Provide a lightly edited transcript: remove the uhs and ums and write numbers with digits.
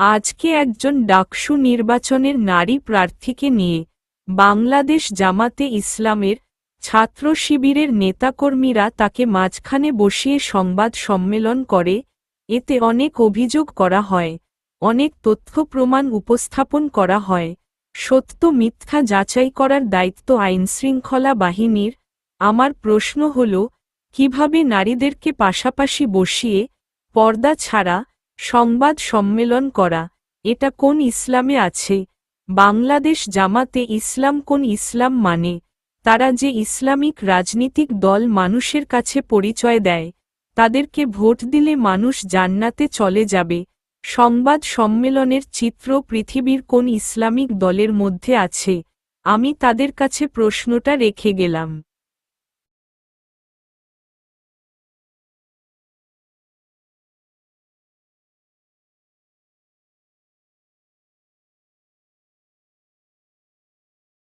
আজকে একজন ডাকসু নির্বাচনের নারী প্রার্থীকে নিয়ে বাংলাদেশ জামাতে ইসলামের ছাত্র শিবিরের নেতাকর্মীরা তাকে মাঝখানে বসিয়ে সংবাদ সম্মেলন করে। এতে অনেক অভিযোগ করা হয়, অনেক তথ্য প্রমাণ উপস্থাপন করা হয়। সত্য মিথ্যা যাচাই করার দায়িত্ব আইনশৃঙ্খলা বাহিনীর। আমার প্রশ্ন হল, কিভাবে নারীদেরকে পাশাপাশি বসিয়ে পর্দা ছাড়া সংবাদ সম্মেলন করা, এটা কোন ইসলামে আছে? বাংলাদেশ জামাতে ইসলাম কোন ইসলাম মানে? তারা যে ইসলামিক রাজনীতিক দল মানুষের কাছে পরিচয় দেয়, তাদেরকে ভোট দিলে মানুষ জান্নাতে চলে যাবে, সংবাদ সম্মেলনের চিত্র পৃথিবীর কোন ইসলামিক দলের মধ্যে আছে? আমি তাদের কাছে প্রশ্নটা রেখে গেলাম।